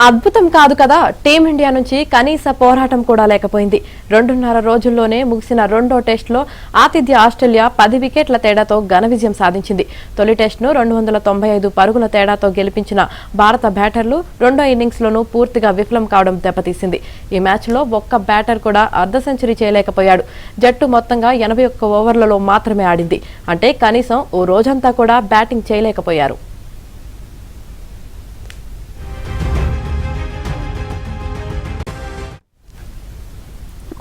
అద్భుతం కాదు కదా. టీమిండియా నుంచి కనీస పోరాటం కూడా లేకపోయింది. 2.5 రోజుల్లోనే ముగిసిన రెండో టెస్టులో ఆతిథ్య ఆస్ట్రేలియా 10 వికెట్ల తేడాతో ఘన విజయం సాధించింది. తొలి టెస్టును 295 పరుగుల తేడాతో గెలిపించిన భారత బ్యాటర్లు రెండో ఇన్నింగ్స్లోనూ పూర్తిగా విఫలం కావడం దెబ్బతీసింది. ఈ మ్యాచ్లో ఒక్క బ్యాటర్ కూడా అర్ధ సెంచరీ చేయలేకపోయాడు. జట్టు మొత్తంగా 81 ఓవర్లలో మాత్రమే ఆడింది. అంటే కనీసం ఓ రోజంతా కూడా బ్యాటింగ్ చేయలేకపోయారు.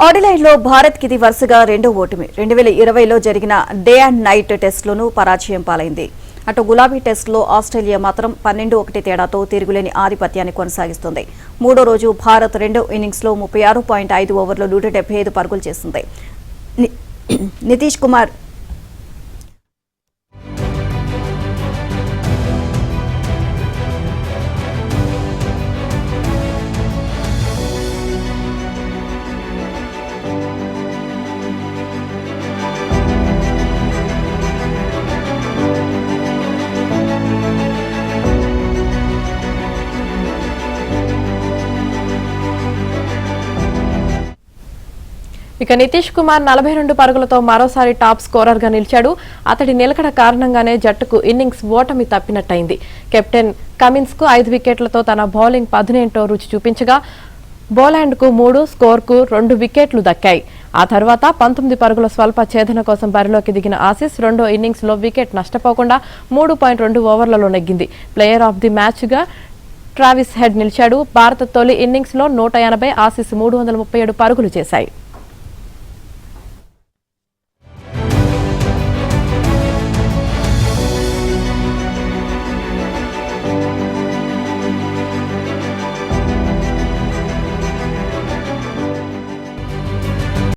ఆడిలైడ్లో భారత్కి ఇది వరుసగా రెండో ఓటమి. 2020లో జరిగిన డే అండ్ నైట్ టెస్టులోనూ పరాజయం పాలైంది. అటు గులాబీ టెస్టులో ఆస్ట్రేలియా మాత్రం 12-1 తేడాతో తిరుగులేని ఆధిపత్యాన్ని కొనసాగిస్తుంది. మూడో రోజు భారత్ రెండో ఇన్నింగ్స్లో 36.5 ఓవర్లో 175 పరుగులు చేసింది. నితీష్ కుమార్ ఇక నితీష్ కుమార్ 42 పరుగులతో మరోసారి టాప్ స్కోరర్ గా నిలిచాడు. అతడి నిలకడ కారణంగానే జట్టుకు ఇన్నింగ్స్ ఓటమి తప్పినట్టయింది. కెప్టెన్ కమిన్స్ కు 5 వికెట్లతో తన బౌలింగ్ పదునేంటో రుచి చూపించగా బోలాండ్ కు 3, స్కోర్ కు 2 వికెట్లు దక్కాయి. ఆ తర్వాత 19 పరుగుల స్వల్ప ఛేదన కోసం బరిలోకి దిగిన ఆసీస్ రెండో ఇన్నింగ్స్ లో వికెట్ నష్టపోకుండా 3.2 ఓవర్లలో నెగ్గింది. ప్లేయర్ ఆఫ్ ది మ్యాచ్ గా ట్రావిస్ హెడ్ నిలిచాడు. భారత తొలి ఇన్నింగ్స్ లో 180, ఆసీస్ 337 పరుగులు చేశాయి.